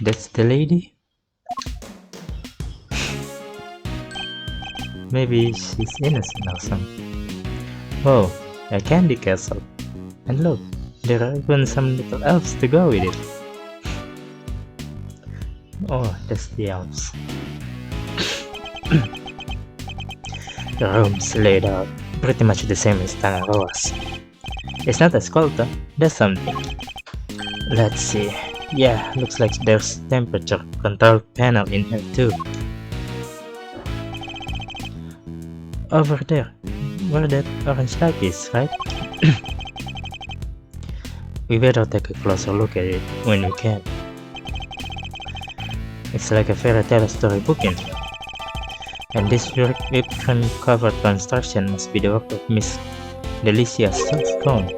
That's the lady? Maybe she's innocent or something. Oh, a candy castle. And look, there are even some little elves to go with it. Oh, that's the elves. The room's laid out pretty much the same as Tangaroa's. It's not a sculptor, there's something. Let's see. Yeah, looks like there's temperature control panel in here too. Over there, where that orange light is, right? We better take a closer look at it when we can. It's like a fairy tale storybook in here. And this ribbon covered construction must be the work of Miss Delicia Scone.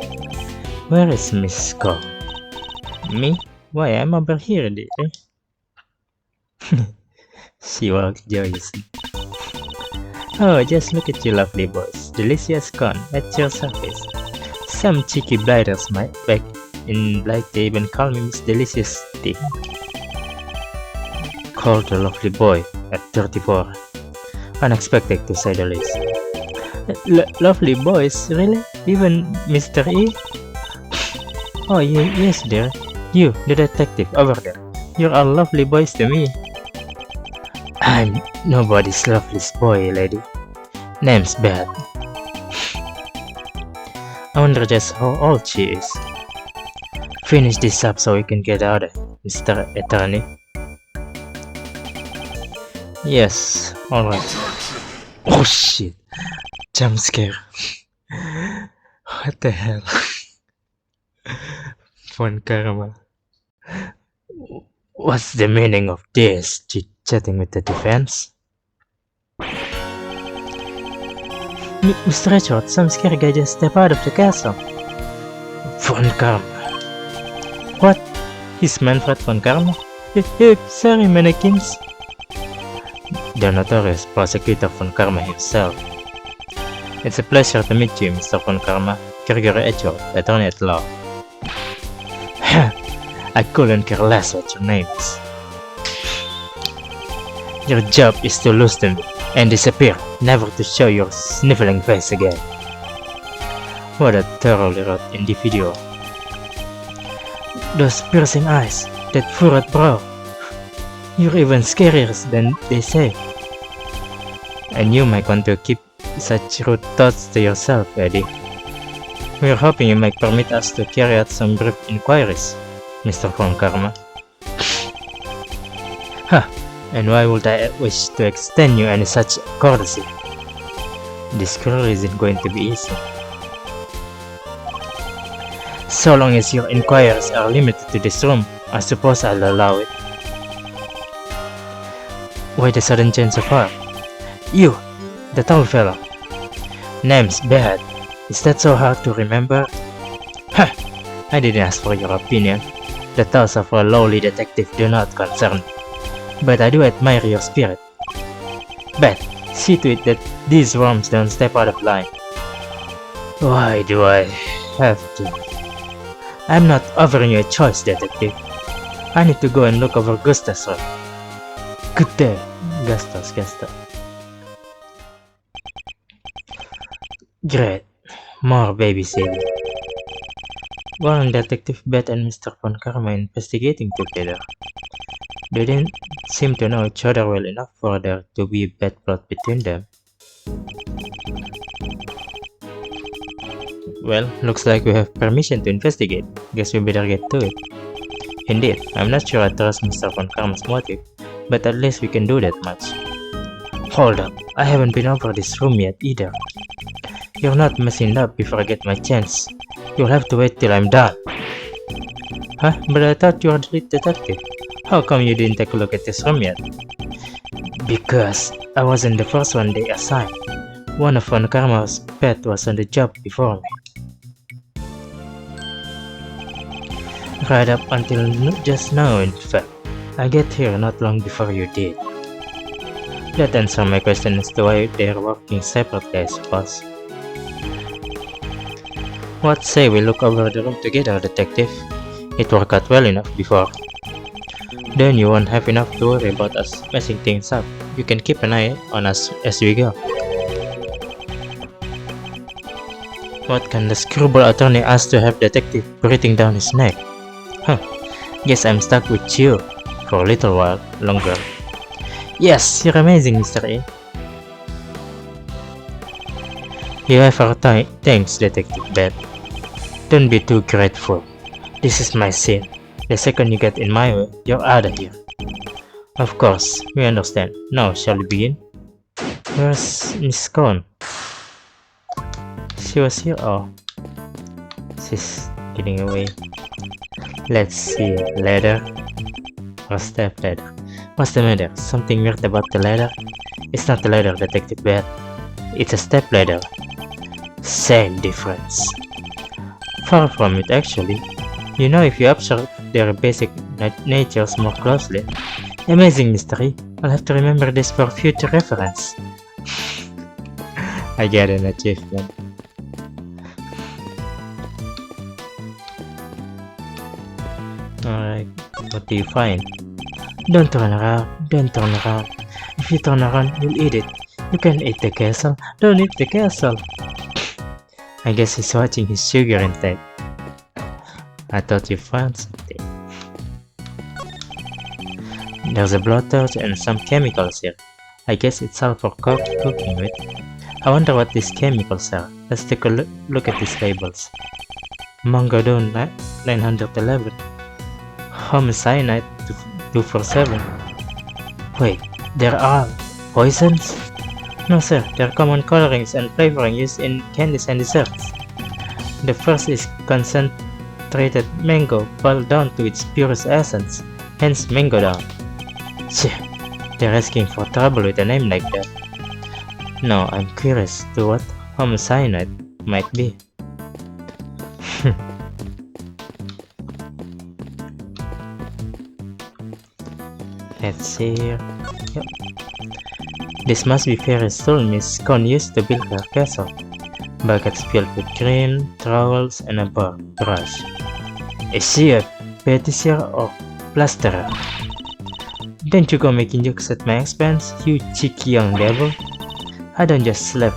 Where is Miss Scone? Me? Why, I'm over here, dear. She walked joyously. Oh, just look at you lovely boys. Delicious Scone at your service. Some cheeky blighters might back in Blight they even call me Miss Delicious Tea. Called the lovely boy at 34. Unexpected to say the least. Lovely boys, really? Even Mr. E? Oh, yes, dear. You, the detective over there. You're all lovely boys to me. I'm nobody's loveliest boy, lady. Name's Beth. I wonder just how old she is. Finish this up so we can get out of here, Mr. Attorney. Yes, alright. Oh shit. Jump scare. What the hell? Fun karma. What's the meaning of this? Chit-chatting with the defense? Mr. Richard, some scary guy just stepped out of the castle. Von Karma. What? He's Manfred von Karma? Sorry, mannequins. The notorious prosecutor von Karma himself. It's a pleasure to meet you, Mr. von Karma. Gregory Edgeworth, attorney at law. I couldn't care less what your name is. Your job is to lose them and disappear, never to show your sniffling face again. What a thoroughly wrought individual. Those piercing eyes, that furrowed brow. You're even scarier than they say. And you might want to keep such rude thoughts to yourself, Eddie. We're hoping you might permit us to carry out some brief inquiries, Mr. von Karma. Huh, and why would I wish to extend you any such courtesy? This clearly isn't going to be easy. So long as your inquiries are limited to this room, I suppose I'll allow it. Why the sudden change of heart? You, the tall fellow. Name's Behat. Is that so hard to remember? Huh, I didn't ask for your opinion. The thoughts of a lowly detective do not concern me. But I do admire your spirit. Beth, see to it that these worms don't step out of line. Why do I have to? I'm not offering you a choice, detective. I need to go and look over Gusta's room. Good day, Gusta. Great. More babysitting. Weren't Detective Beth and Mr. von Karma investigating together? They didn't seem to know each other well enough for there to be a bad plot between them. Well, looks like we have permission to investigate. Guess we better get to it. Indeed, I'm not sure I trust Mr. von Karma's motive, but at least we can do that much. Hold up, I haven't been over this room yet either. You're not messing up before I get my chance. You'll have to wait till I'm done. Huh? But I thought you were the lead detective. How come you didn't take a look at this room yet? Because I wasn't the first one they assigned. One of von Karma's pet was on the job before me. Right up until just now, in fact. I get here not long before you did. That answers my question as to why they're working separately, I suppose. What say we look over the room together, detective? It worked out well enough before. Then you won't have enough to worry about us messing things up. You can keep an eye on us as we go. What can the screwball attorney ask to have detective breathing down his neck? Huh, guess I'm stuck with you for a little while longer. Yes, you're amazing, Mr. A. You have our thanks, Detective Beth. Don't be too grateful. This is my scene. The second you get in my way, you're out of here. Of course, we understand. Now, shall we begin? Where's Miss Cohn? She was here. Oh, she's getting away. Let's see. Ladder or step ladder? What's the matter? Something weird about the ladder? It's not the ladder, Detective Beth. It's a step ladder. Same difference. Far from it, actually. You know, if you observe their basic natures more closely. Amazing mystery. I'll have to remember this for future reference. I get an achievement. Alright, what do you find? Don't turn around, don't turn around. If you turn around, you'll eat it. You can eat the castle, don't eat the castle. I guess he's watching his sugar intake. I thought you found something. There's a blowtorch and some chemicals here. I guess it's all for cooking with. I wonder what these chemicals are. Let's take a look at these labels. Mangodone 911. Homicyanide 247. Wait, there are poisons? No sir, they're common colorings and flavoring used in candies and desserts. The first is concentrated mango boiled down to its purest essence, hence mango down. Cheh, they're asking for trouble with a name like that. No, I'm curious to what homicyanide might be. Let's see here. Yep. This must be Ferris tool Miss Cohn used to build her castle. Buckets filled with cream, trowels, and a brush. Is she a patissier or plasterer? Don't you go making jokes at my expense, you cheeky young devil. I don't just slap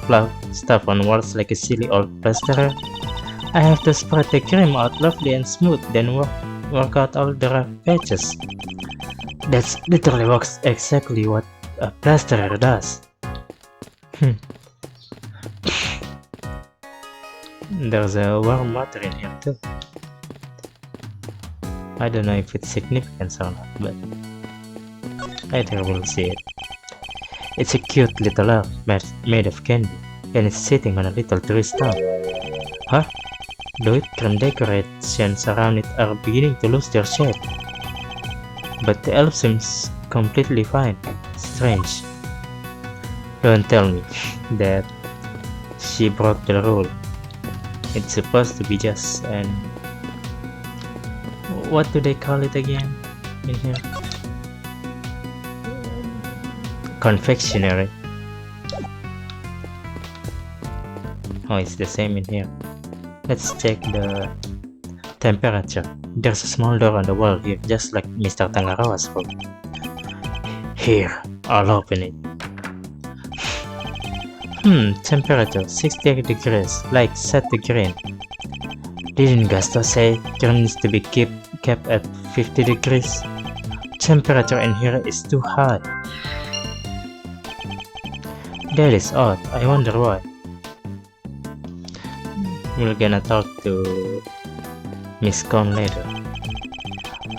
stuff on walls like a silly old plasterer. I have to spread the cream out lovely and smooth, then work out all the rough patches. That's literally exactly what a plasterer does. There's a warm water in here too. I don't know if it's significant or not, but later we'll see it. It's a cute little elf made of candy, and it's sitting on a little tree stump. Huh? The whipped cream decorations around it are beginning to lose their shape. But the elf seems completely fine. Strange. Don't tell me that she broke the rule. It's supposed to be just an... what do they call it again in here? Confectionery. Oh, it's the same in here. Let's check the temperature. There's a small door on the wall here, just like Mr. Tangaroa's room. Here, I'll open it. Temperature 60 degrees, like set the green. Didn't Gusto say green needs to be kept at 50 degrees? Temperature in here is too high. That is odd, I wonder why. We're gonna talk to Miss Cohn later.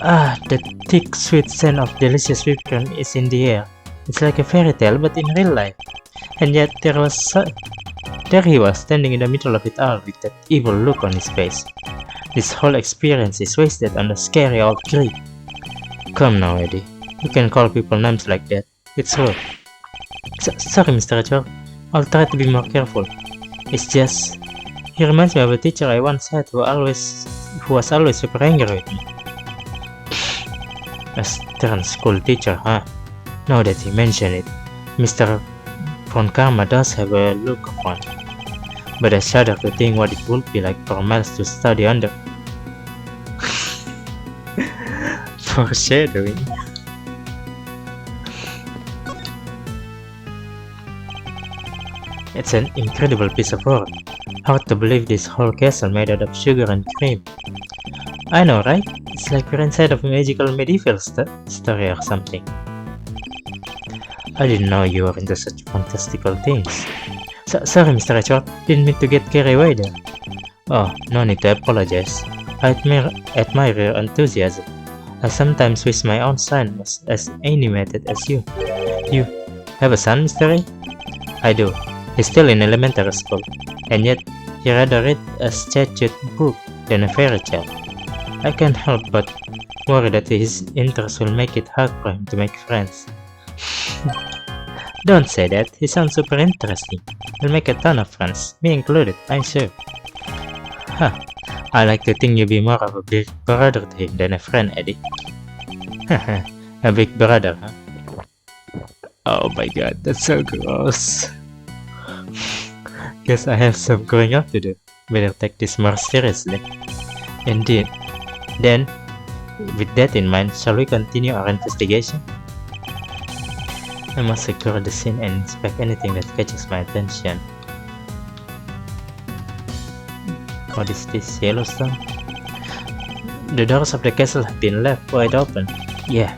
Ah, the thick sweet scent of delicious whipped cream is in the air. It's like a fairy tale but in real life. And yet there he was standing in the middle of it all with that evil look on his face. This whole experience is wasted on the scary old creep. Come now, Eddie. You can call people names like that. It's rude. Sorry, Mr. George. I'll try to be more careful. It's just... he reminds me of a teacher I once had who was always super angry with me. A stern school teacher, huh? Now that you mention it, Mr. Von Karma does have a look of one. But I shudder to think what it would be like for Miles to study under. Foreshadowing. It's an incredible piece of work. Hard to believe this whole castle made out of sugar and cream. I know, right? It's like we're inside of a magical medieval story or something. I didn't know you were into such fantastical things. Sorry, Mr. Richard. Didn't mean to get carried away there. Oh, no need to apologize. I admire your enthusiasm. I sometimes wish my own son was as animated as you. You have a son, Mr. Ray? I do. He's still in elementary school, and yet he rather read a statute book than a fairy tale. I can't help but worry that his interest will make it hard for him to make friends. Don't say that, he sounds super interesting. He'll make a ton of friends, me included, I'm sure. Huh, I like to think you'll be more of a big brother to him than a friend, Eddie. A big brother, huh? Oh my god, that's so gross. Guess I have some growing up to do. Better take this more seriously. Indeed. Then, with that in mind, shall we continue our investigation? I must secure the scene and inspect anything that catches my attention. What is this, Yellowstone? The doors of the castle have been left wide open. Yeah.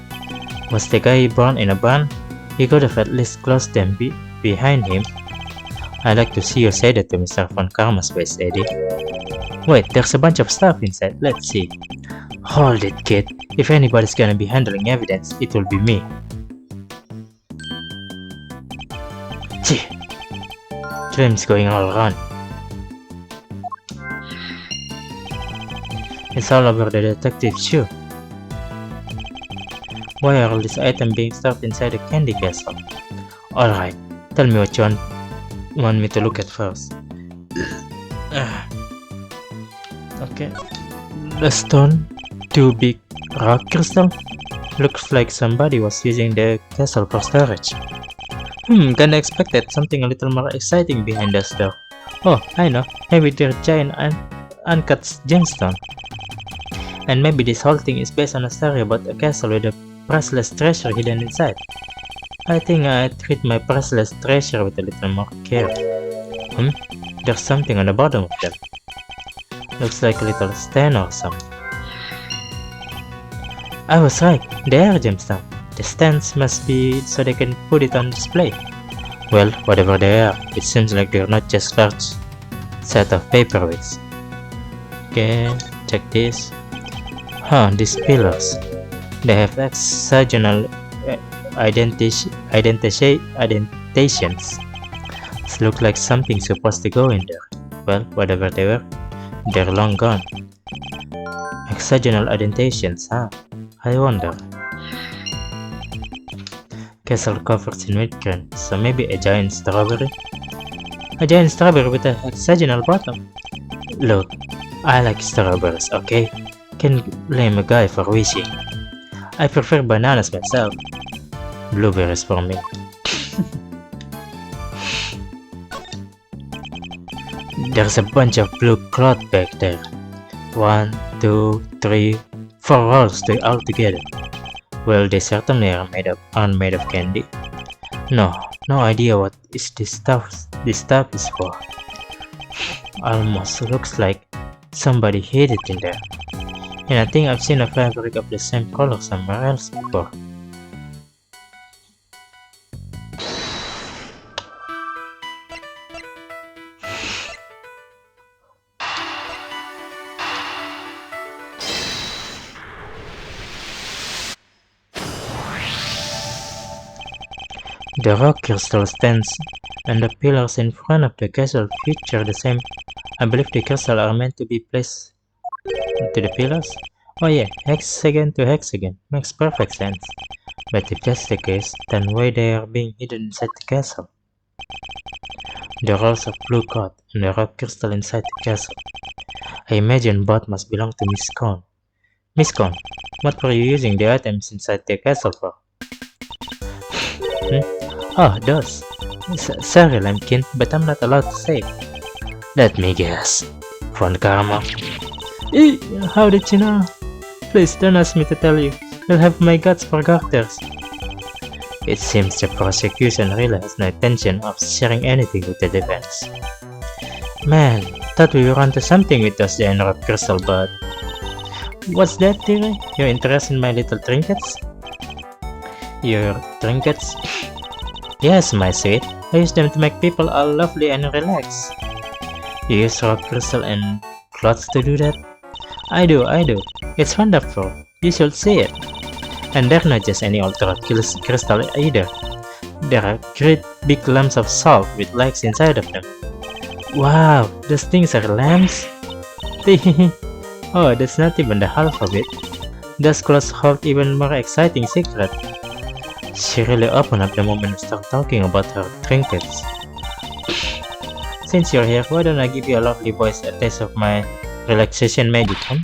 Was the guy born in a barn? He could have at least closed them behind him. I'd like to see you say that to Mr. Von Karma's face, Eddie. Wait, there's a bunch of stuff inside. Let's see. Hold it, kid. If anybody's gonna be handling evidence, it will be me. Gee, dreams going all around. It's all over the detective's shoe. Why are all these items being stored inside the candy castle? Alright, tell me what you want me to look at first. Okay. The stone, 2 big rock crystal. Looks like somebody was using the castle for storage. Kinda expected something a little more exciting behind us though. Oh, I know, maybe they're giant uncut gemstone. And maybe this whole thing is based on a story about a castle with a priceless treasure hidden inside. I think I treat my priceless treasure with a little more care. There's something on the bottom of them. Looks like a little stand or something. I was right, they are gemstones. The stands must be so they can put it on display. Well, whatever they are, it seems like they're not just large set of paperweights. Okay, check this. These pillars. They have hexagonal indentations. This look like something supposed to go in there. Well, whatever they were, they're long gone. Hexagonal indentations, huh? I wonder. Castle covered in midgrain, so maybe a giant strawberry? A giant strawberry with a hexagonal bottom. Look, I like strawberries, okay? Can't blame a guy for wishing. I prefer bananas myself. Blueberries for me. There's a bunch of blue cloth back there. 1, 2, 3, 4 rolls all together. Well, they certainly aren't made of candy. No idea what is this stuff is for. Almost looks like somebody hid it in there. And I think I've seen a fabric of the same color somewhere else before. The rock crystal stands and the pillars in front of the castle feature the same. I believe the crystals are meant to be placed into the pillars? Oh yeah, hexagon to hexagon. Makes perfect sense. But if that's the case, then why they are being hidden inside the castle? The rolls of blue cloth and the rock crystal inside the castle. I imagine both must belong to Miss Cone. Miss Cone, what were you using the items inside the castle for? Oh, those. Sorry, Lemkin, but I'm not allowed to say. Let me guess. Von Karma. How did you know? Please don't ask me to tell you. You'll have my guts for garters. It seems the prosecution really has no intention of sharing anything with the defense. Man, thought we were onto something with those genre of crystal, but... What's that, Tiri? Your interest in my little trinkets? Your trinkets? Yes, my sweet. I use them to make people all lovely and relax. You use rock crystal and clothes to do that? I do. It's wonderful. You should see it. And they're not just any old rock crystal either. There are great big lumps of salt with legs inside of them. Wow, those things are lamps? Oh, that's not even the half of it. Those clothes hold even more exciting secret. She really opened up the moment we start talking about her trinkets. Since you're here, why don't I give you a lovely voice a taste of my relaxation magic, huh?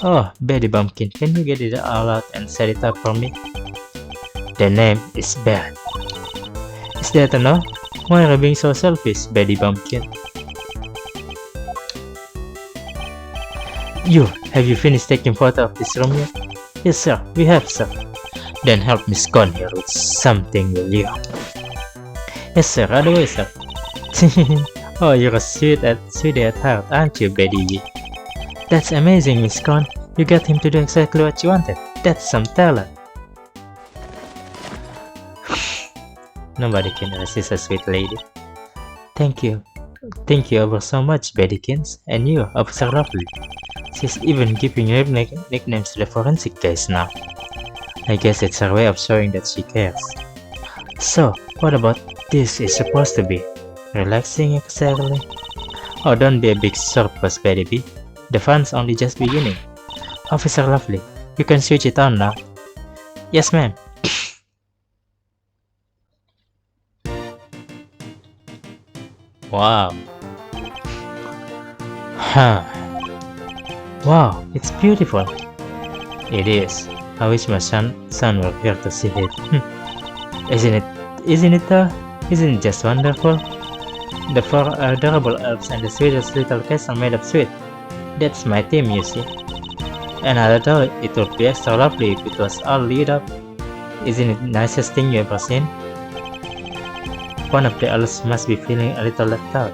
Oh, Betty Bumpkin, can you get it all out and set it up for me? The name is Beth. Is that enough? Why are you being so selfish, Betty Bumpkin? Have you finished taking photo of this room yet? Yes, sir, we have, sir. Then help Miss Con here with something, will you? Yes, sir, right away, sir. Oh, you're a sweet at heart, aren't you, Betty? That's amazing, Miss Con. You got him to do exactly what you wanted. That's some talent. Nobody can resist a sweet lady. Thank you. Thank you ever so much, Bettykins. And you, Officer Lovely. She's even giving nicknames to the forensic guys now. I guess it's her way of showing that she cares. So, what about this is supposed to be? Relaxing exactly? Oh, don't be a big surplus, Betty B. The fun's only just beginning. Officer Lovely, you can switch it on now. Yes, ma'am. Wow. Huh. Wow, it's beautiful. It is. I wish my son were here to see it. Isn't it though? Isn't it just wonderful? The four adorable elves and the sweetest little castle made of sweet. That's my team, you see. And I thought it would be extra lovely if it was all lit up. Isn't it the nicest thing you ever seen? One of the elves must be feeling a little left out.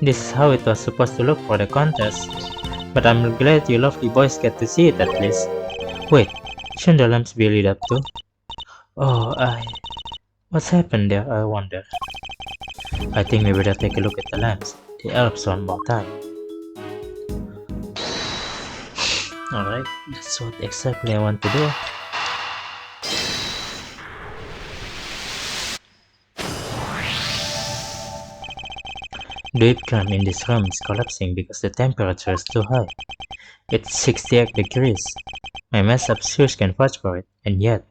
This is how it was supposed to look for the contest, but I'm glad you lovely boys get to see it at least. Wait, shouldn't the lamps be lit up too? Oh, what's happened there, I wonder? I think we better take a look at the lamps, the elves one more time. Alright, that's what exactly I want to do. The whipped cream in this room is collapsing because the temperature is too high. It's 68 degrees. My messed up shoes can vouch for it, and yet...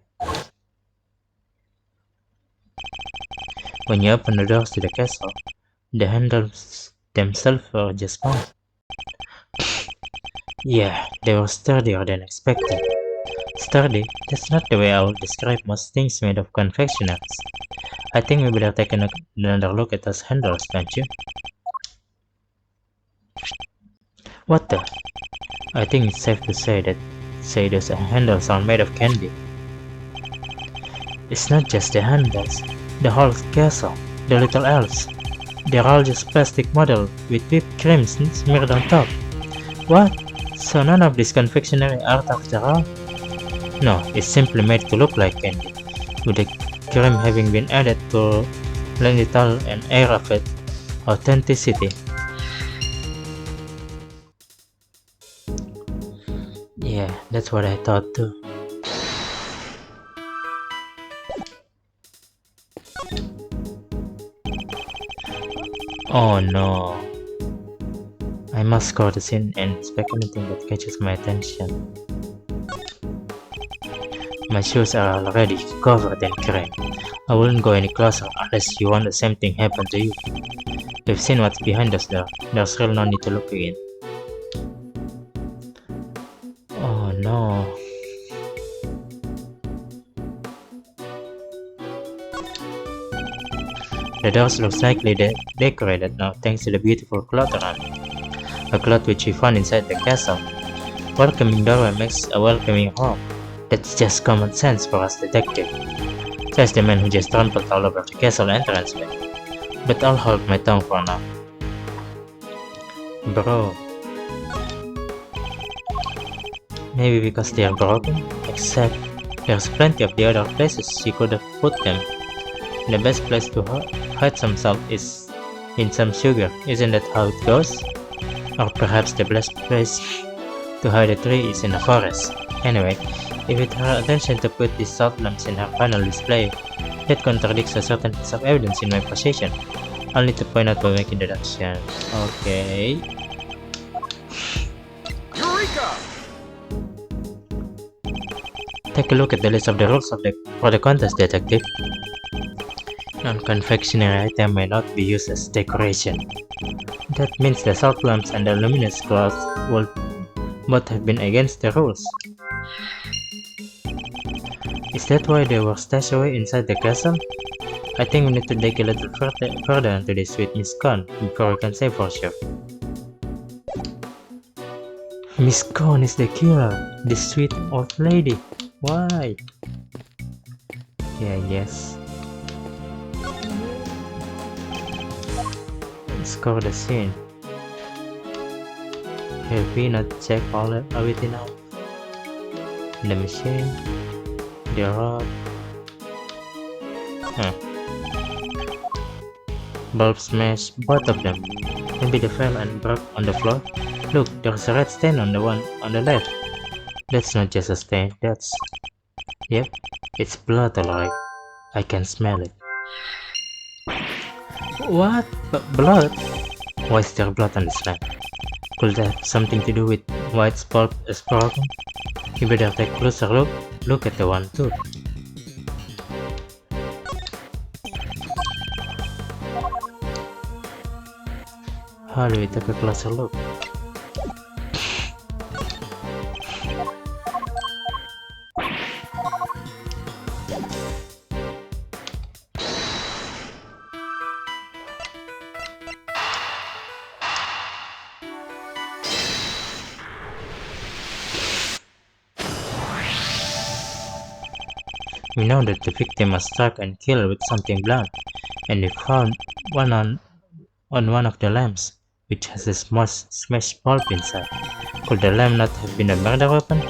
When you open the doors to the castle, the handles themselves are just fine. Yeah, they were sturdier than expected. Sturdy? That's not the way I would describe most things made of confectionaries. I think we better take another look at those handles, don't you? What the? I think it's safe to say those handles are made of candy. It's not just the handles, the whole castle, the little elves. They're all just plastic model with whipped cream smeared on top. What? So none of this confectionery art after all? No, it's simply made to look like candy, with the cream having been added to lend it all an air of authenticity. Yeah, that's what I thought too. Oh no. I must go to scene and inspect anything that catches my attention. My shoes are already covered in cream. I wouldn't go any closer unless you want the same thing happen to you. We've seen what's behind us there. There's really no need to look again. Oh no. The doors looks likely decorated now thanks to the beautiful cloth around it. A cloth which we found inside the castle. welcoming doorway makes a welcoming home. That's just common sense for us detective. Says the man who just trampled all over the castle entranceway. But I'll hold my tongue for now. Bro. Maybe because they are broken? Except, there's plenty of the other places you could have put them. The best place to hide some salt is in some sugar, isn't that how it goes? Or perhaps the best place to hide a tree is in a forest. Anyway, if it's her intention to put these salt lamps in her final display, that contradicts a certain piece of evidence in my possession. I'll need to point out by making deduction. Okay. Eureka! Take a look at the list of the rules for the contest, detective. Non-confectionery item may not be used as decoration. That means the salt lamps and the luminous clouds will both have been against the rules. Is that why they were stashed away inside the castle? I think we need to dig a little further into this with Miss Con before we can say for sure. Miss Con is the killer, this sweet old lady. Why? Yeah, I guess. Score the scene. Have we not checked all of it enough? The machine, the rod. Bulb smashed both of them. Maybe they fell and broke on the floor. Look, there's a red stain on the one on the left. That's not just a stain, that's... Yep, it's blood alright. I can smell it. What? Blood? Why is there blood on this lamp? Could that have something to do with White's pulp is broken? You better take a closer look. Look at the one too. How do we take a closer look? We know that the victim was struck and killed with something blunt, and we found one on one of the lamps, which has a smashed pulp inside. Could the lamp not have been a murder weapon?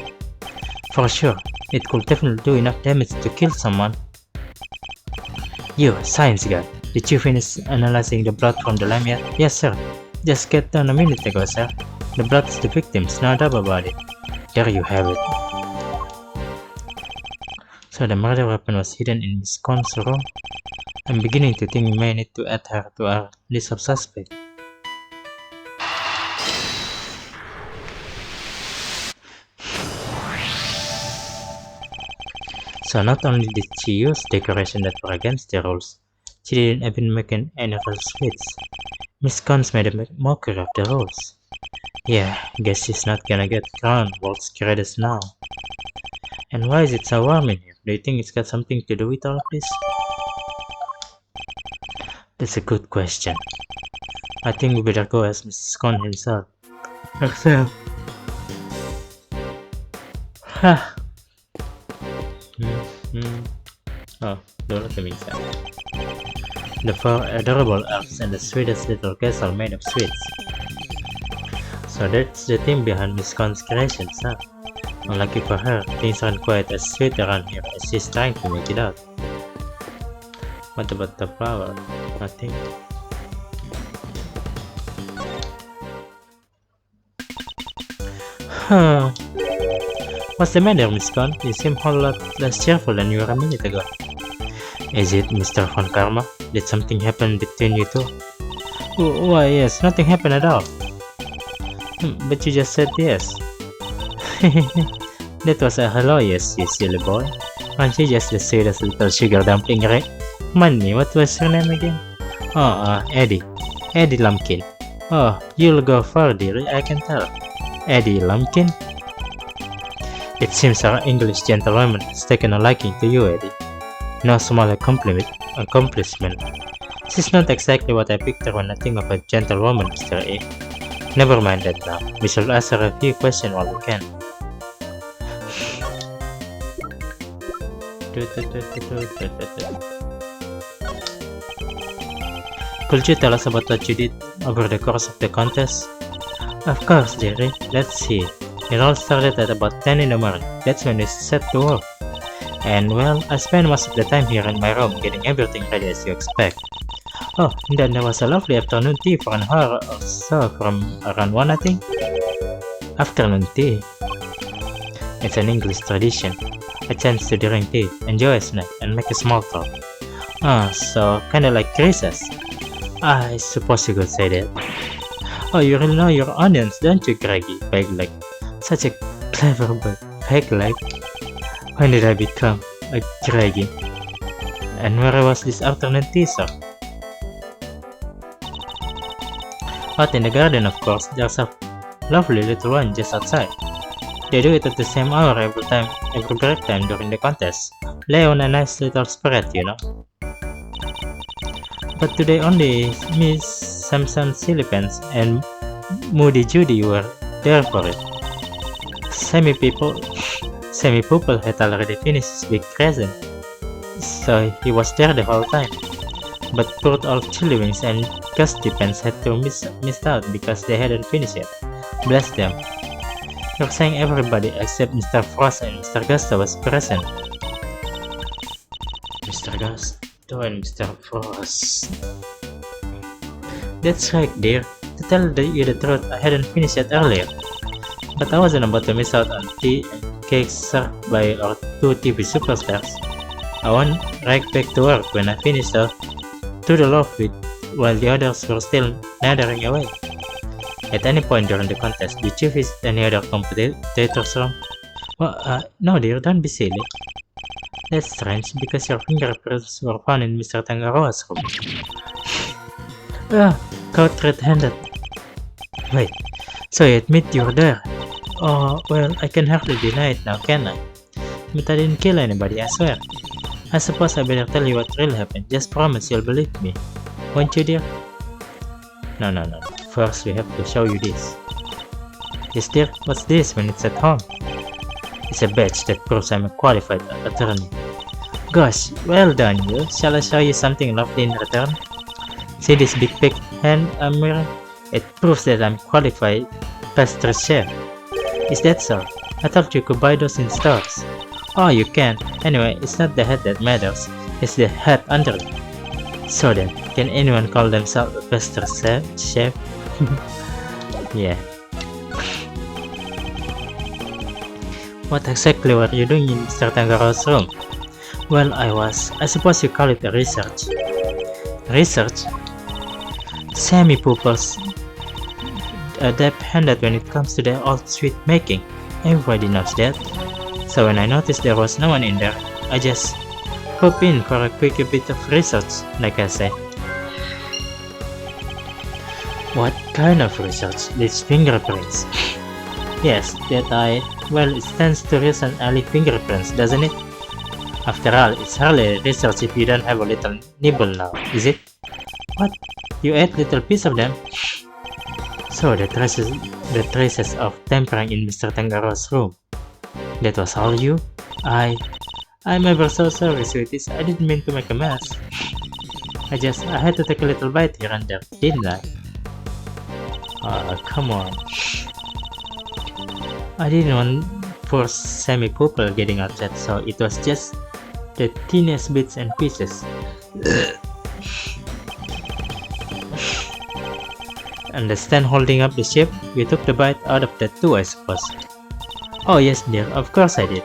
For sure, it could definitely do enough damage to kill someone. You, science guy, did you finish analyzing the blood from the lamp yet? Yes, sir. Just got done a minute ago, sir. The blood is the victim's, no doubt about it. There you have it. So the murder weapon was hidden in Miss Con's room? I'm beginning to think we may need to add her to our list of suspects. So not only did she use decoration that were against the rules, she didn't even make any real sweets. Miss Cons made a mockery of the rules. Yeah, guess she's not gonna get crowned world's greatest now. And why is it so warm in here? Do you think it's got something to do with all of this? That's a good question. I think we better go ask Mrs. Con herself. Ha! Oh, don't let me inside. The four adorable elves and the sweetest little castle made of sweets. So that's the theme behind Miss Con's creations, huh? Unlucky for her, things aren't quite as sweet around here as she's trying to make it out. What about the flower? Nothing. Huh. What's the matter, Miss Con? You seem a whole lot less cheerful than you were a minute ago. Is it Mr. Von Karma? Did something happen between you two? Why, yes, nothing happened at all. But you just said yes. That was a hello yes, you silly boy. Aren't you just the sweetest little sugar dumpling, right? Remind me, what was your name again? Oh, Eddie. Eddie Lumpkin. Oh, you'll go far, dearie, I can tell. Eddie Lumpkin? It seems our English gentlewoman has taken a liking to you, Eddie. No small accomplishment. She's not exactly what I picture when I think of a gentlewoman, Mr. A. Never mind that now. We shall ask her a few questions while we can. Could you tell us about what you did over the course of the contest? Of course, Jerry. Let's see. It all started at about 10 in the morning. That's when we set to work. And well, I spent most of the time here in my room getting everything ready as you expect. Oh, and then there was a lovely afternoon tea for an hour or so from around 1 I think. Afternoon tea? It's an English tradition. A chance to drink tea, enjoy a snack, and make a small talk. So kinda like recess. I suppose you could say that. Oh, you really know your onions, don't you, Greggy? Peg-leg. Such a clever boy. Peg-leg? When did I become a Greggy? And where was this afternoon tea, sir? Out in the garden, of course. There's a lovely little one just outside. They do it at the same hour every break time during the contest. Lay on a nice little spread, you know. But today only Miss Samson Silipens and Moody Judy were there for it. Sammy Pupil had already finished his big present, so he was there the whole time. But poor old Chillywings and Gusty Pants had to miss out because they hadn't finished yet. Bless them. You're saying everybody except Mr. Frost and Mr. Gusto was present. Mr. Gusto and Mr. Frost. That's right, dear. To tell you the truth, I hadn't finished yet earlier. But I wasn't about to miss out on tea and cakes served by our two TV superstars. I went right back to work when I finished to the loft while the others were still nattering away. At any point during the contest, did you visit any other competitor's room? Well, no dear, don't be silly. That's strange, because your fingerprints were found in Mr. Tangaroa's room. Caught red-handed. Wait, so you admit you were there? Oh, well, I can hardly deny it now, can I? But I didn't kill anybody, I swear. I suppose I better tell you what really happened. Just promise you'll believe me. Won't you, dear? No. First, we have to show you this. Yes, dear, what's this when it's at home? It's a badge that proves I'm a qualified attorney. Gosh, well done you. Shall I show you something lovely in return? See this big hand I'm wearing? It proves that I'm qualified pastry chef. Is that so? I thought you could buy those in stores. Oh, you can. Anyway, it's not the head that matters. It's the hat under it. So then, can anyone call themselves a pastry chef? Yeah. What exactly were you doing in Mr. Tangaro's room? Well, I suppose you call it a research. Research? Sammy Pupil's adept-handed when it comes to the old sweet making. Everybody knows that. So when I noticed there was no one in there, I just pop in for a quick bit of research, like I say. What kind of research? These fingerprints. Yes, well, it stands to reason early fingerprints, doesn't it? After all, it's hardly research if you don't have a little nibble now, is it? What? You ate little piece of them? So the traces of tampering in Mr. Tangaro's room. That was all you? I'm ever so sorry, sweeties. I didn't mean to make a mess. I had to take a little bite here and there, didn't I? Come on. I didn't want poor Sammy Pupil getting upset, so it was just the teeniest bits and pieces. Understand holding up the ship? You took the bite out of that too, I suppose. Oh yes, dear, of course I did.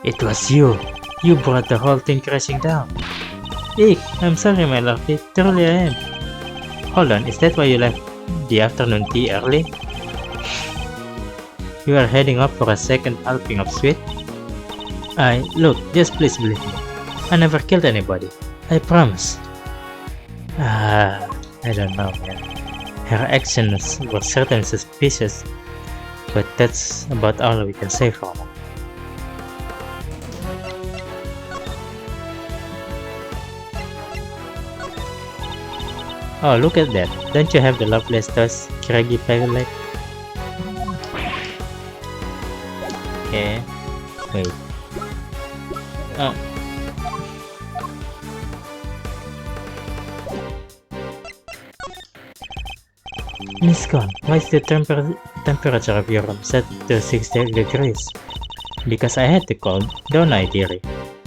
It was you. You brought the whole thing crashing down. Eek, I'm sorry, my lovely. Truly I am. Hold on, is that why you left the afternoon tea early? You are heading up for a second helping of sweet? Look, just please believe me. I never killed anybody. I promise. I don't know, man. Her actions were certainly suspicious, but that's about all we can say for now. Oh, look at that. Don't you have the loveliest toys, Craggy Pegleg? Okay. Wait. Oh. Miss Con, why is the temperature of your room set to 60 degrees? Because I had the cold, don't I, dearie?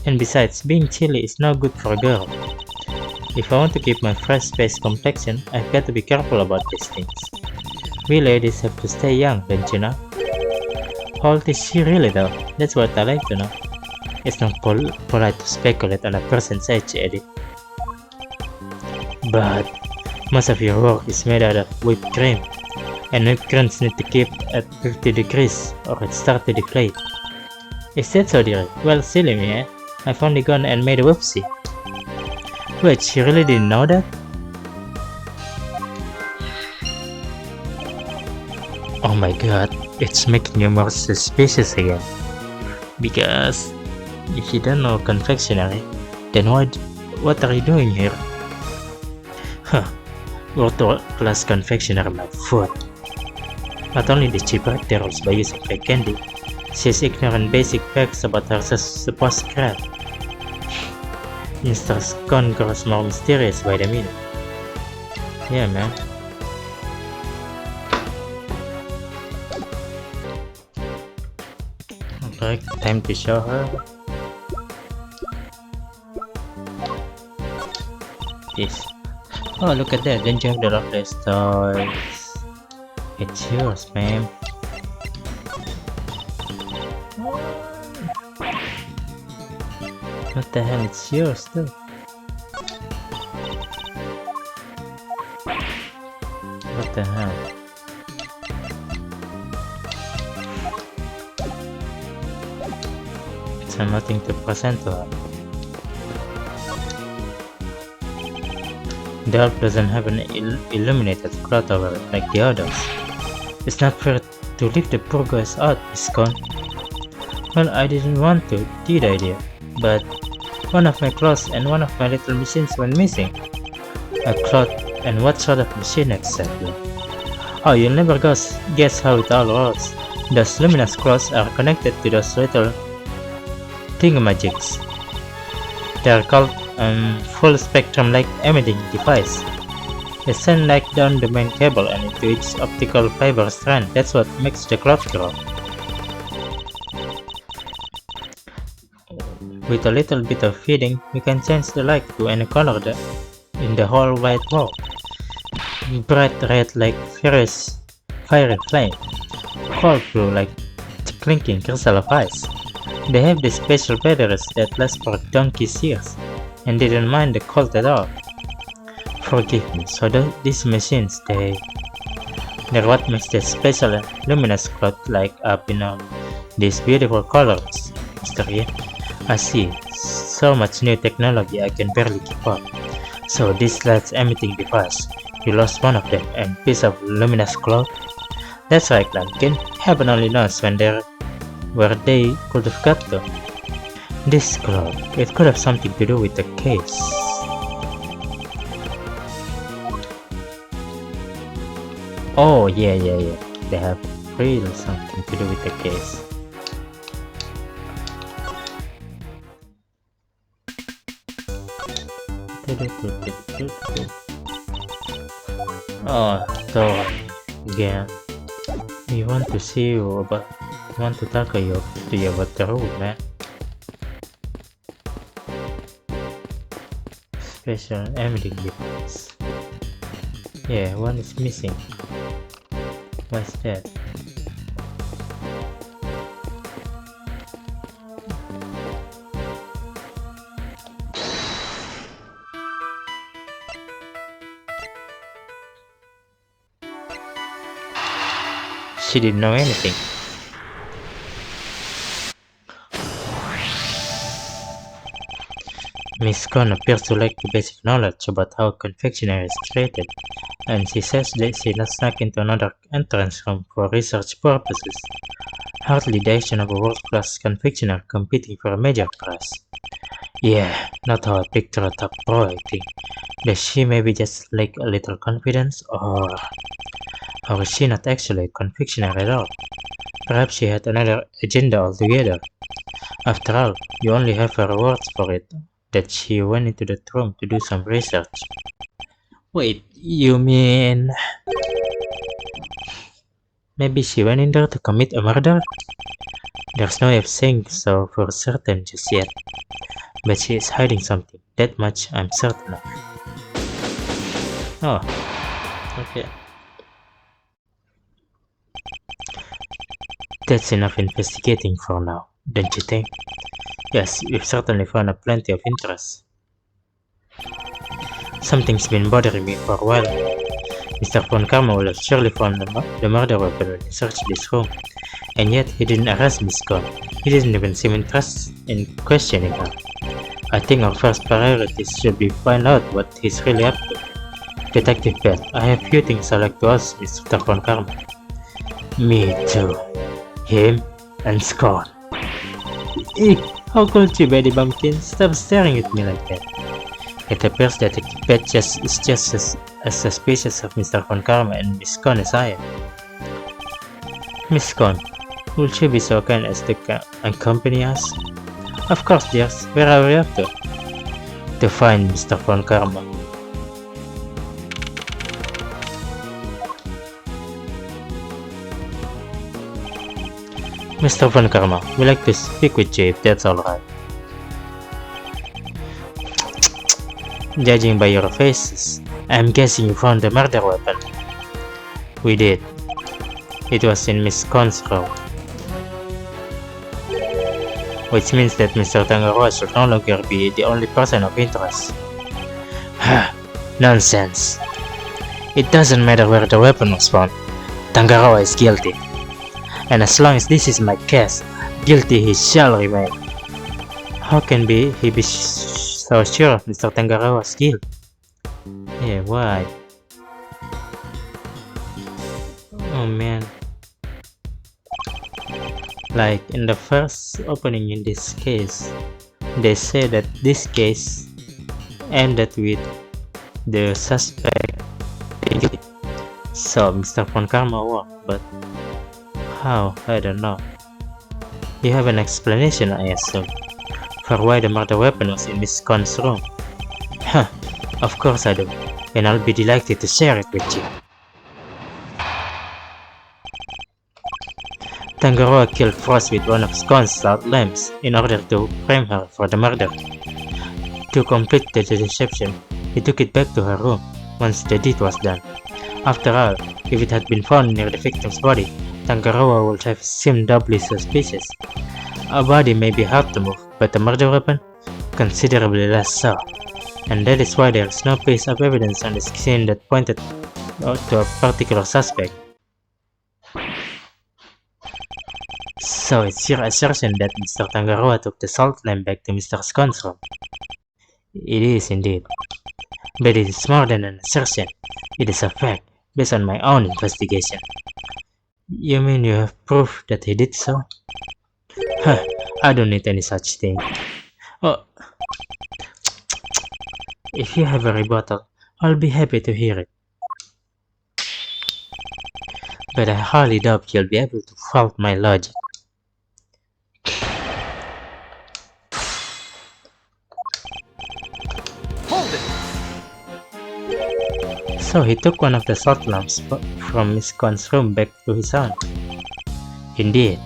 And besides, being chilly is no good for a girl. If I want to keep my fresh-faced complexion, I've got to be careful about these things. We ladies have to stay young, don't you know? How old is she really though? That's what I like to know. It's not polite to speculate on a person's age, Eddie. But most of your work is made out of whipped cream, and whipped creams need to keep at 50 degrees or it starts to deflate. Is that so, dear? Well, silly me, eh? I've only gone and made a whoopsie. Wait, she really didn't know that? Oh my god, it's making you more suspicious again. Because if you don't know confectionery, then what are you doing here? Huh, world-class confectioner, my foot. Not only did she break the rules by using fake candy, she's ignorant basic facts about her supposed craft. Mr. Scone grows more mysterious by the minute. Yeah, man. Okay, time to show her. This. Oh, look at that. Don't you have the loveliest toys? It's yours, ma'am. What the hell? It's yours, too. What the hell? It's nothing to present to her. The elf doesn't have an illuminated cloth over it like the others. It's not fair to leave the poor guys out, Miss Con. Well, I didn't want to, did I, dear? But one of my clothes and one of my little machines went missing. A cloth, and what sort of machine exactly? Oh, you'll never guess how it all works. Those luminous clothes are connected to those little thingamajigs. They are called full spectrum light emitting device. They send light down the main cable and into each optical fiber strand. That's what makes the cloth grow. With a little bit of feeding, we can change the light to any color in the whole wide world. Bright red like fiery flame, cold blue like clinking crystal of ice. They have these special batteries that last for donkey's years, and didn't mind the cold at all. Forgive me, so these machines, they're what makes the special luminous cloth light up in these beautiful colors, Mr. Ye. I see, so much new technology I can barely keep up. So this light emitting device, you lost one of them and piece of luminous cloth? That's right, Lumpkin. Heaven only knows where they could have got to. This cloth, it could have something to do with the case. Oh, yeah. They have really something to do with the case. Oh, Thor, again. We want to see you about. Want to talk to you about the rule, man. Special emitting device. Yeah, one is missing. What's that? She didn't know anything. Miss Con appears to lack the basic knowledge about how confectionery is created, and she says that she not snuck into another entrance room for research purposes. Hardly the action of a world-class confectioner competing for a major prize. Yeah, not how I picture a top pro acting. Does she maybe just lack a little confidence, or is she not actually a confectioner at all? Perhaps she had another agenda altogether. After all, you only have her words for it, that she went into that room to do some research. Wait, you mean... maybe she went in there to commit a murder? There's no way of saying so for certain just yet, but she is hiding something, that much I'm certain of. Oh, okay. That's enough investigating for now, don't you think? Yes, we've certainly found plenty of interest. Something's been bothering me for a while. Mr. Von Karma will have surely found the murder weapon when he searched this room, and yet he didn't arrest Miss Con. He didn't even seem interested in questioning her. I think our first priority should be find out what he's really up to. Detective Bell, I have few things I'd like to ask Mr. Von Karma. Me too. Him and Scott. Eek, how could you, Betty Bumpkin? Stop staring at me like that. It appears that the pet is just as suspicious of Mr. Von Karma and Miss Con as I am. Miss Con, will she be so kind as to accompany us? Of course, dears. Where are we off to? To find Mr. Von Karma. Mr. Von Karma, we'd like to speak with you if that's alright. Judging by your faces, I'm guessing you found the murder weapon. We did. It was in Miss Con's room. Which means that Mr. Tangaroa should no longer be the only person of interest. Nonsense. It doesn't matter where the weapon was found. Tangaroa is guilty. And as long as this is my case, guilty he shall remain. How can he be so sure of Mr. Tangaroa's guilt? Yeah, why? Oh man. Like in the first opening in this case, they say that this case ended with the suspect. So Mr. Von Karma won, but how? I don't know. You have an explanation, I assume, for why the murder weapon was in Miss Con's room. Huh, of course I do, and I'll be delighted to share it with you. Tangaroa killed Frost with one of Con's stout lamps in order to frame her for the murder. To complete the deception, he took it back to her room once the deed was done. After all, if it had been found near the victim's body, Tangaroa would have seemed doubly suspicious. A body may be hard to move, but a murder weapon? Considerably less so. And that is why there is no piece of evidence on the scene that pointed to a particular suspect. So it's your assertion that Mr. Tangaroa took the salt lamp back to Mr. Scon's room? It is indeed. But it is more than an assertion. It is a fact, based on my own investigation. You mean you have proof that he did so? Huh, I don't need any such thing. Oh, if you have a rebuttal, I'll be happy to hear it. But I highly doubt you'll be able to fault my logic. Hold it! So he took one of the salt lamps from Miss Con's room back to his own. Indeed.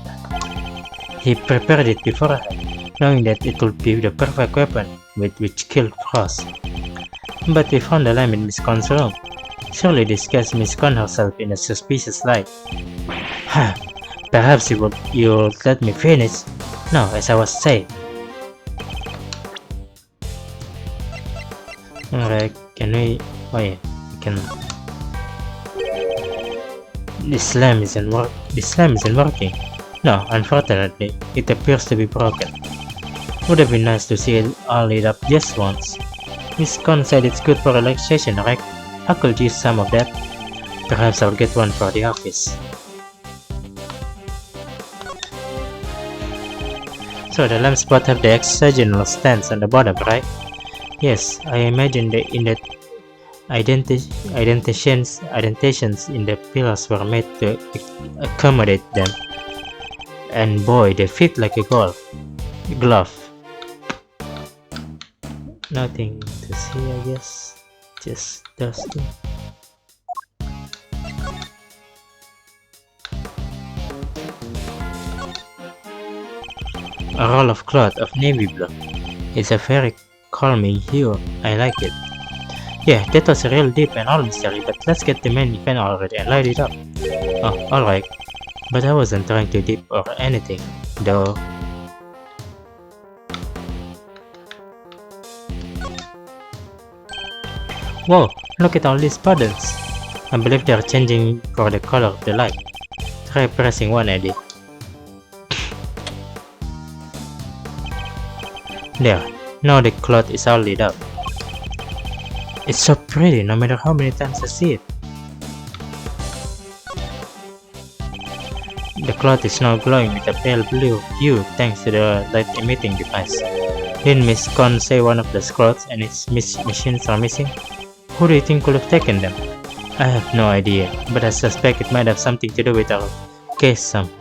He prepared it beforehand, knowing that it would be the perfect weapon with which to kill Frost. But we found the lamp in Miss Con's room. Surely this casts Miss Con herself in a suspicious light. Perhaps you would let me finish? No, as I was saying. Alright, can we... oh yeah, we can... This lamp isn't working. No, unfortunately, it appears to be broken. Would have been nice to see it all lit up just once. Miss Con said it's good for relaxation, right? I could use some of that. Perhaps I'll get one for the office. So the lamps both have the hexagonal stands on the bottom, right? Yes, I imagine the indentations in the pillars were made to accommodate them. And boy, they fit like a glove. Nothing to see, I guess. Just dusty. A roll of cloth of navy blue. It's a very calming hue. I like it. Yeah, that was real deep and all mystery, but let's get the main event already and light it up. Oh, alright. But I wasn't trying to dip or anything, though. Whoa, look at all these puddles. I believe they're changing for the color of the light. Try pressing one, Eddie. There, now the cloth is all lit up. It's so pretty no matter how many times I see it. The cloth is now glowing with a pale blue hue thanks to the light emitting device. Didn't Miss Con say one of the cloths and its machines are missing? Who do you think could have taken them? I have no idea, but I suspect it might have something to do with our case somehow.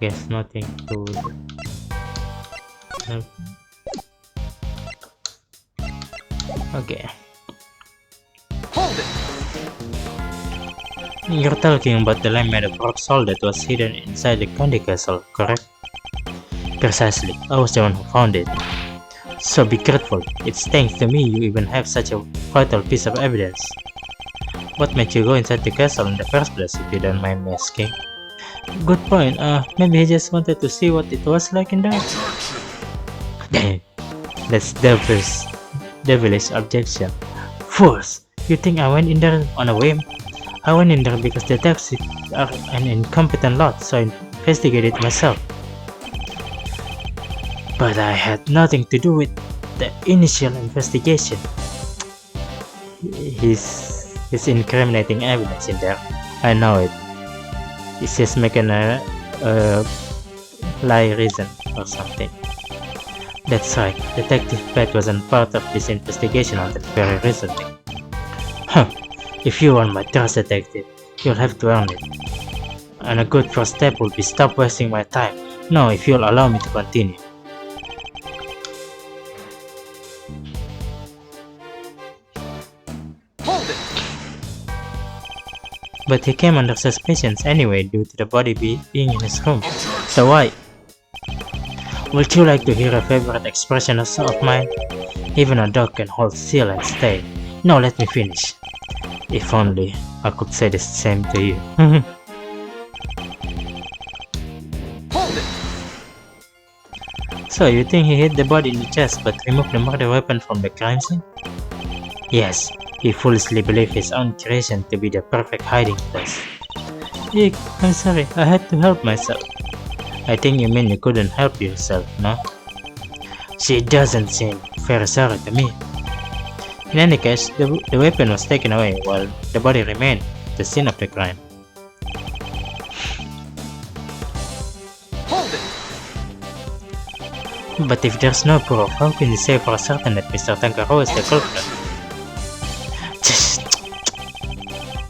Guess nothing to help. Okay. Hold it! You're talking about the lamp made of rock salt that was hidden inside the candy castle, correct? Precisely. I was the one who found it. So be grateful. It's thanks to me you even have such a vital piece of evidence. What made you go inside the castle in the first place, if you don't mind me asking? Good point. Maybe he just wanted to see what it was like in there. Damn. That's devilish objection. Fools! You think I went in there on a whim? I went in there because the detectives are an incompetent lot, so I investigated myself. But I had nothing to do with the initial investigation. He's incriminating evidence in there. I know it. He's just making a lie reason or something. That's right, Detective Pat wasn't part of this investigation until very recently. Huh, if you want my trust, detective, you'll have to earn it. And a good first step will be stop wasting my time. Now, if you'll allow me to continue. Hold it! But he came under suspicions anyway due to the body being in his room. So why? Would you like to hear a favorite expression of mine? Even a dog can hold still and stay. Now let me finish. If only I could say the same to you. Hold it! So you think he hit the body in the chest but removed the murder weapon from the crime scene? Yes, he foolishly believed his own creation to be the perfect hiding place. Eek, I'm sorry, I had to help myself. I think you mean you couldn't help yourself, no? She doesn't seem very sorry to me. In any case, the weapon was taken away while the body remained at the scene of the crime. Hold it! But if there's no proof, how can you say for certain that Mr. Tankaro is the culprit?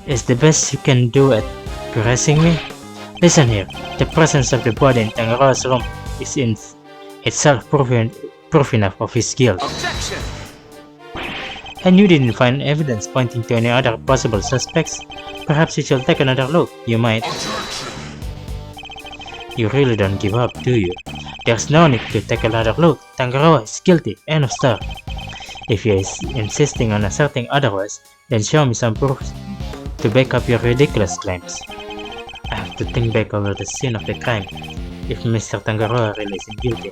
Is the best you can do at caressing me? Listen here, the presence of the body in Tangaroa's room is in itself proof enough of his guilt. Objection! And you didn't find evidence pointing to any other possible suspects? Perhaps you should take another look, you might. You really don't give up, do you? There's no need to take another look. Tangaroa is guilty, end of story. If you're insisting on asserting otherwise, then show me some proof to back up your ridiculous claims. I have to think back over the scene of the crime. If Mr. Tangaroa really isn't guilty,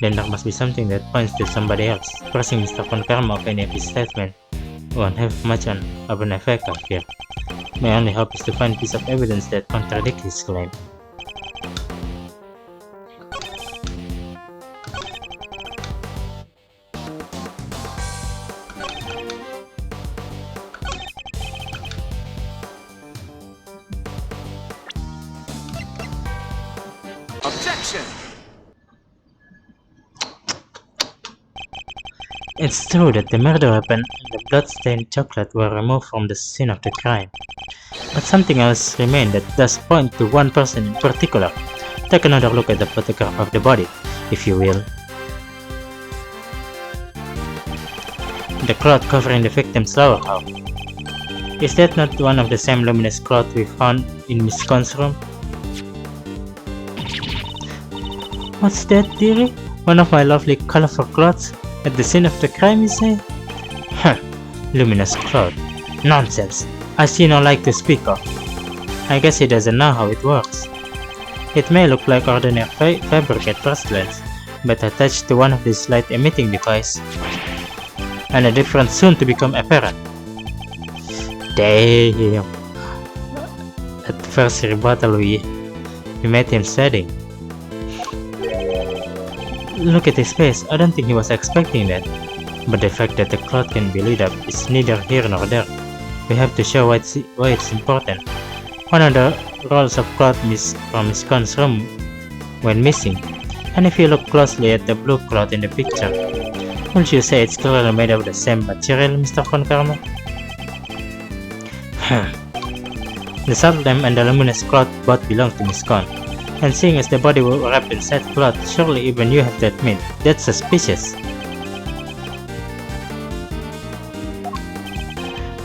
then there must be something that points to somebody else. Pressing Mr. Von Karma of any of his statements won't have much of an effect, I fear. My only hope is to find a piece of evidence that contradicts his claim. Objection! It's true that the murder weapon and the blood-stained chocolate were removed from the scene of the crime, but something else remained that does point to one person in particular. Take another look at the photograph of the body, if you will. The cloth covering the victim's lower half. Is that not one of the same luminous cloth we found in Miss Con's room? What's that, dearie? One of my lovely colorful cloths? At the scene of the crime, you say? Huh, luminous cloth. Nonsense. I see no light to speak of. I guess he doesn't know how it works. It may look like ordinary fabric at first glance, but attached to one of these light-emitting devices, and a difference soon to become apparent. Damn. At the first rebuttal we met him sweating. Look at his face, I don't think he was expecting that. But the fact that the cloth can be lit up is neither here nor there. We have to show why it's important. One of the rolls of cloth from Miss Con's room went missing, and if you look closely at the blue cloth in the picture, won't you say it's clearly made of the same material, Mr. Von Karma? The salt lamp and the luminous cloth both belong to Miss Con. And seeing as the body was wrapped in said cloth, surely even you have to admit that's suspicious.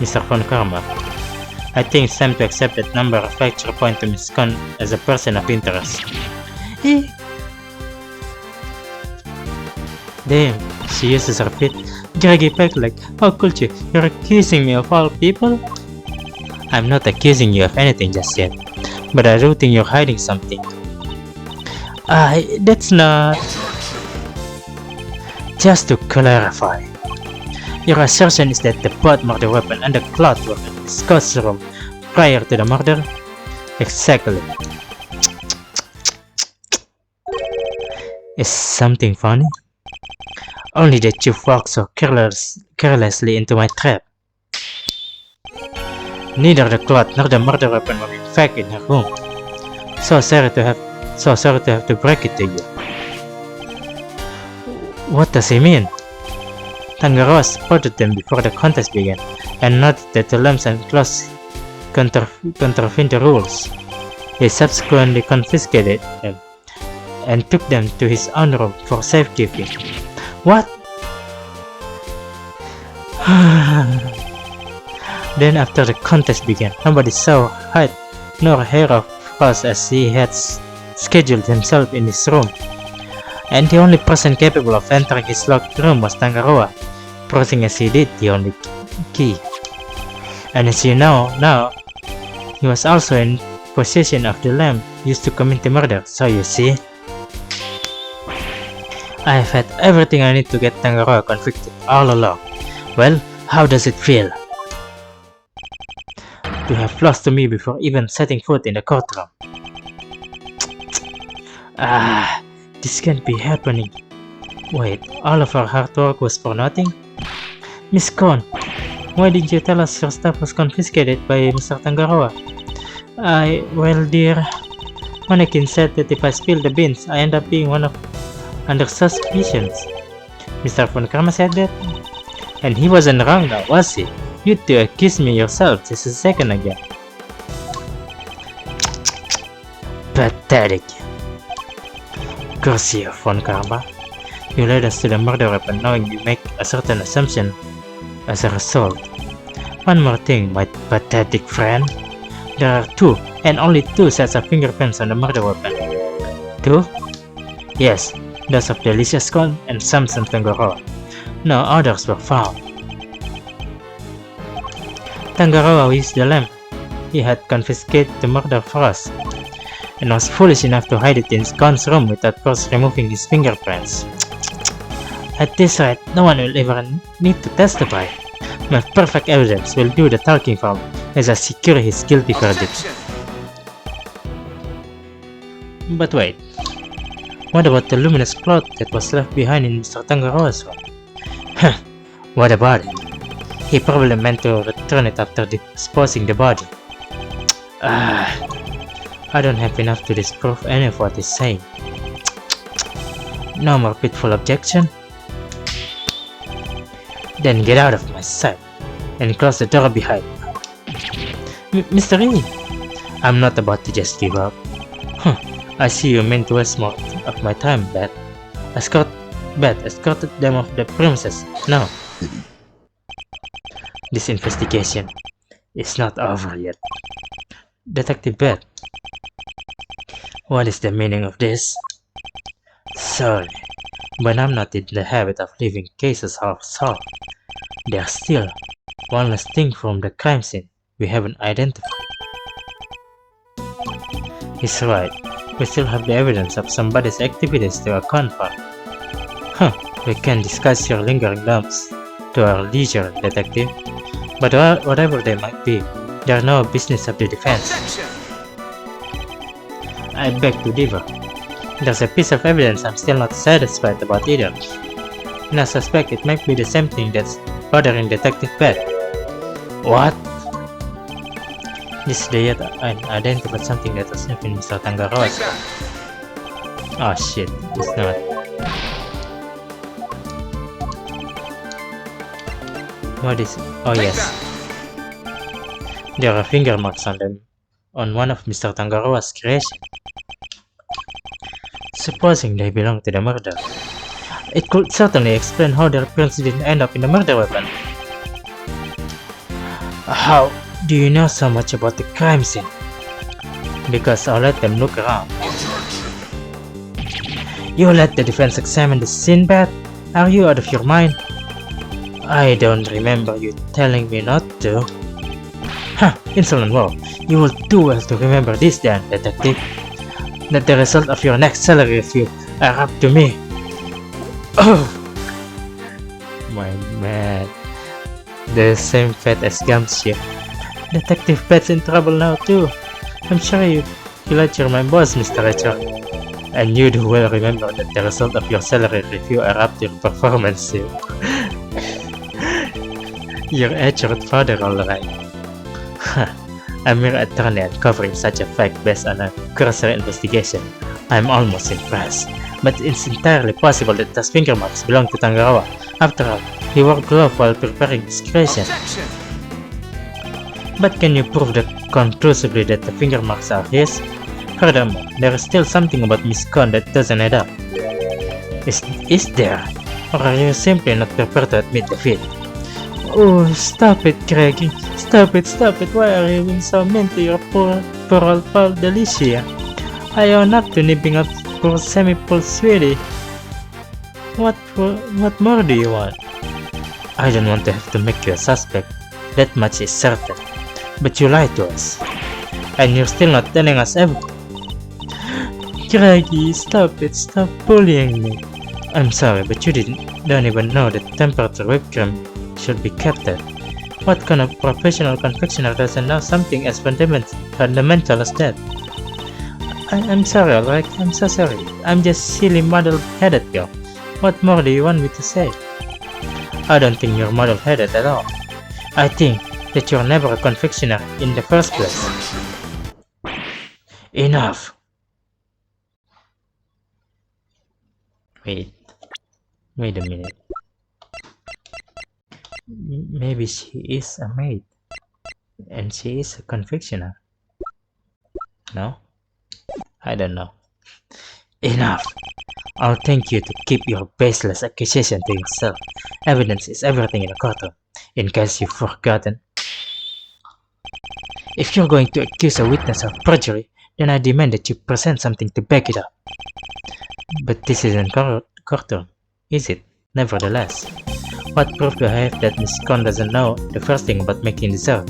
Mr. Von Karma, I think it's time to accept that number of facts point to Miss Con as a person of interest. Damn, she uses her feet, draggy back like, how could you? You're accusing me of all people? I'm not accusing you of anything just yet, but I do think you're hiding something. That's not... Just to clarify, your assertion is that the both murder weapon and the cloth were in Scott's room prior to the murder? Exactly. Is something funny? Only that you walked so carelessly into my trap. Neither the cloth nor the murder weapon were in fact in her room. So sorry to have to break it to you. What does he mean? Tangaroa spotted them before the contest began and noted that the lamps and cloths contravened the rules. He subsequently confiscated them and took them to his own room for safekeeping. What? Then after the contest began, nobody saw height nor hair of Frost as he had scheduled himself in his room, and the only person capable of entering his locked room was Tangaroa, pressing as he did the only key. And as you know now, he was also in possession of the lamp used to commit the murder, so you see, I have had everything I need to get Tangaroa convicted all along. Well, how does it feel to have lost to me before even setting foot in the courtroom? This can't be happening. Wait, all of our hard work was for nothing? Miss Con, why didn't you tell us your stuff was confiscated by Mr. Tangaroa? Well dear, Mannequin said that if I spill the beans, I end up being under suspicions. Mr. Von Karma said that? And he wasn't wrong now, was he? You two accused me yourself just a second ago. Pathetic. Curse you, Von Karma. You led us to the murder weapon knowing you make a certain assumption as a result. One more thing, my pathetic friend. There are two, and only two sets of fingerprints on the murder weapon. Two? Yes, those of Delicious Con and Samson Tangaroa. No others were found. Tangaroa used the lamp he had confiscated to murder Frost, and was foolish enough to hide it in Con's room without first removing his fingerprints. At this rate, no one will ever need to testify. My perfect evidence will do the talking for me as I secure his guilty verdict. But wait, what about the luminous cloth that was left behind in Mr. Tangaroa's room? What about it? He probably meant to return it after disposing the body. I don't have enough to disprove any of what he's saying. No more pitfall objection? Then get out of my sight and close the door behind you. Mr. E, I'm not about to just give up. I see you meant to waste more of my time, Beth. Escorted them off the premises. No. This investigation is not over yet. Detective Beth, what is the meaning of this? Sorry, but I'm not in the habit of leaving cases half solved. There's still one last thing from the crime scene we haven't identified. He's right. We still have the evidence of somebody's activities to account for. We can discuss your lingering lumps to our leisure, Detective. But whatever they might be, they're no business of the defense. Objection! I beg to differ. There's a piece of evidence I'm still not satisfied about either. And I suspect it might be the same thing that's bothering Detective Beth. What? This day yet I identified something that was not in Mr. Tangaroa's Take car. that! Oh shit, it's not. What is it? Oh Take yes. that! There are finger marks on them, on one of Mr. Tangaroa's creations. Supposing they belong to the murderer, it could certainly explain how their prints didn't end up in the murder weapon. How do you know so much about the crime scene? Because I'll let them look around. You let the defense examine the scene, Beth? Are you out of your mind? I don't remember you telling me not to. Insolent world. You will do well to remember this then, Detective. That the result of your next salary review are up to me. Oh! My man. The same fate as Jumpscare. Detective Pet's in trouble now too. I'm sure you let you're my boss, Mr. Richard. And you do well remember that the result of your salary review are up to your performance too. Your accurate father, alright. A mere attorney uncovering such a fact based on a cursory investigation. I'm almost impressed. But it's entirely possible that those finger marks belong to Tangaroa. After all, he wore gloves while preparing his creation. Objection! But can you prove conclusively that the finger marks are his? Furthermore, there is still something about Miss Conn that doesn't add up. Is there? Or are you simply not prepared to admit defeat? Oh, stop it, Greggy. Stop it. Why are you being so mean to your poor old pal Delicia? I own up to nipping up poor semi-poor sweetie. What more do you want? I don't want to have to make you a suspect. That much is certain. But you lied to us. And you're still not telling us everything. Greggy, stop it. Stop bullying me. I'm sorry, but you don't even know that temperature whipped cream should be kept at. What kind of professional confectioner doesn't know something as fundamental as that? I'm sorry, alright? I'm so sorry. I'm just silly muddle-headed girl. What more do you want me to say? I don't think you're muddle-headed at all. I think that you're never a confectioner in the first place. Enough! Wait a minute. Maybe she is a maid. And she is a confectioner. No? I don't know. Enough! I'll thank you to keep your baseless accusation to yourself. Evidence is everything in a courtroom, in case you've forgotten. If you're going to accuse a witness of perjury, then I demand that you present something to back it up. But this isn't courtroom, is it? Nevertheless, what proof do I have that Miss Conn doesn't know the first thing about making dessert?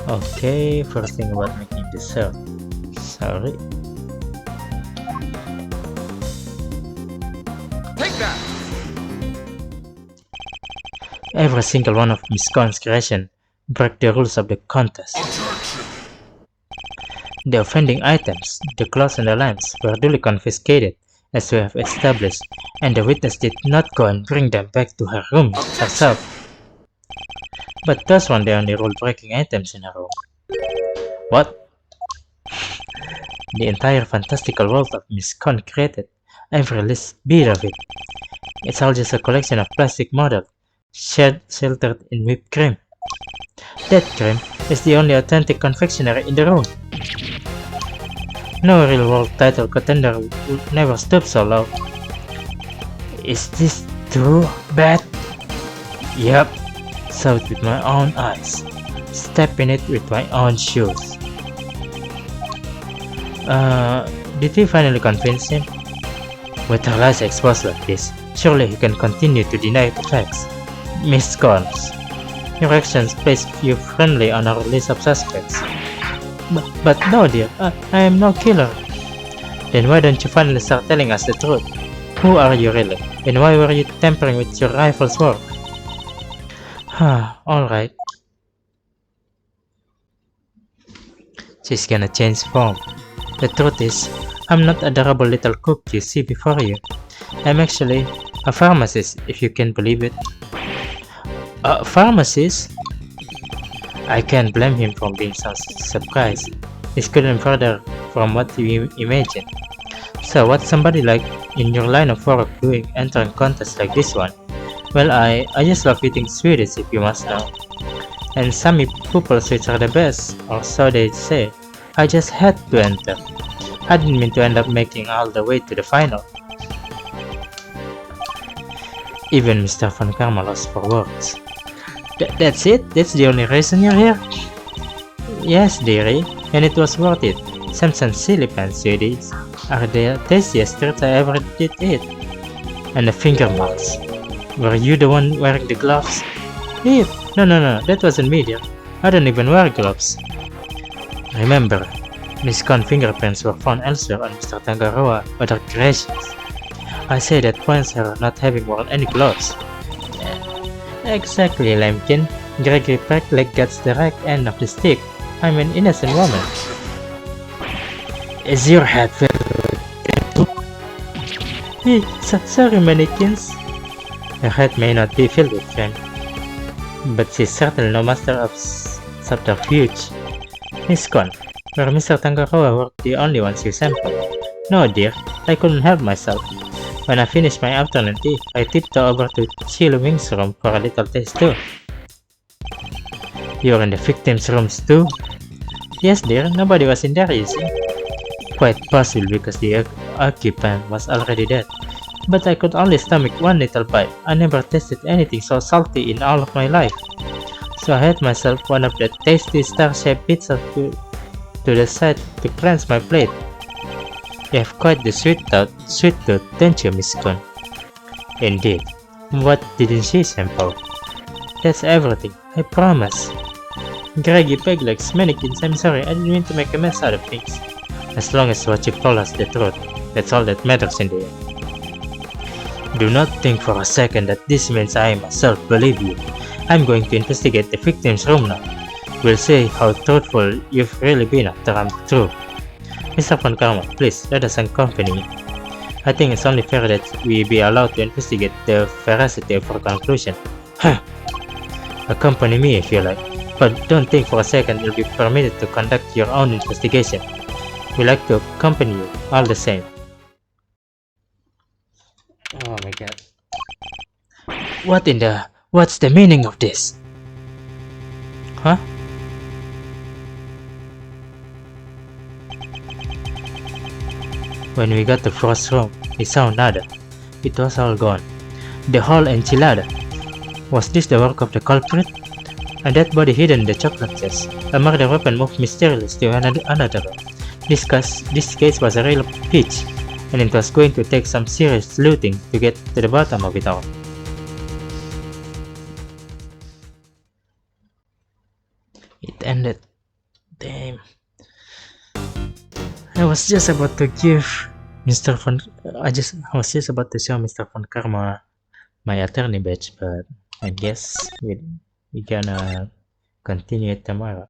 Okay, first thing about making dessert. Sorry. Take that! Every single one of Miss Conn's creation broke the rules of the contest. The offending items, the clothes and the lamps, were duly confiscated, as we have established, and the witness did not go and bring them back to her room herself. But those weren't the only rule-breaking items in her room. What? The entire fantastical world of Miss Conn created, every least bit of it. It's all just a collection of plastic models, sheltered in whipped cream. That cream is the only authentic confectionery in the room. No real-world title contender would never stoop so low. Is this true, Bat? Yep. Saw it with my own eyes. Step in it with my own shoes. Did he finally convince him? With her lies exposed like this, surely he can continue to deny the facts. Miss Collins, your actions place you firmly on our list of suspects. But no, dear, I am no killer. Then why don't you finally start telling us the truth? Who are you really? And why were you tampering with your rifle's work? Alright. She's gonna change form. The truth is, I'm not a adorable little cook you see before you. I'm actually a pharmacist, if you can believe it. A pharmacist? I can't blame him for being so surprised. This couldn't further from what you imagined. So what's somebody like in your line of work doing entering contests like this one? Well, I just love eating sweeties, if you must know. And some people sweets are the best, or so they say. I just had to enter. I didn't mean to end up making all the way to the final. Even Mr. Von Karma lost for words. That's it? That's the only reason you're here? Yes, dearie, and it was worth it. Some silly pants sweeties are the tastiest treats I ever did eat. And the finger marks. Were you the one wearing the gloves? Ew! No, that wasn't me, dear. I don't even wear gloves. Remember, Miss Con's fingerprints were found elsewhere on Mr. Tangaroa, other creations. I say that points her not having worn any gloves. Exactly, Lambkin. Gregory Peckley gets the right end of the stick. I'm an innocent woman. Is your head filled with Hey, sorry, mannequins. Her head may not be filled with fame, but she's certainly no master of subterfuge. Miss Con, were Mr. Tangaroa were the only ones you sampled? No, dear, I couldn't help myself. When I finished my afternoon tea, I tiptoed over to Chilo Wing's room for a little taste too. You're in the victims' rooms too? Yes, dear, nobody was in there, you see. Quite possible because the occupant was already dead. But I could only stomach one little bite. I never tasted anything so salty in all of my life. So I had myself one of the tasty star-shaped pizzas to the side to cleanse my plate. You have quite the sweet tooth, don't you, Miss Con? Indeed. What didn't she sample? That's everything, I promise. Greggy Peglegs, mannequins, I'm sorry, I didn't mean to make a mess out of things. As long as what you've told us the truth, that's all that matters in the end. Do not think for a second that this means I myself believe you. I'm going to investigate the victim's room now. We'll see how truthful you've really been after I'm through. Mr. Von Karma, please let us accompany you. I think it's only fair that we be allowed to investigate the veracity of our conclusion. Accompany me if you like, but don't think for a second you'll be permitted to conduct your own investigation. We like to accompany you, all the same. Oh my god. What's the meaning of this? Huh? When we got to Frost's room, we saw nada. It was all gone. The whole enchilada. Was this the work of the culprit? A dead body hidden in the chocolate chest. A murder weapon moved mysteriously to another room. This case was a real peach, and it was going to take some serious looting to get to the bottom of it all. It ended. Damn. I was just about to give Mr. Von. I was just about to show Mr. Von Karma my attorney badge, but I guess we gonna continue it tomorrow.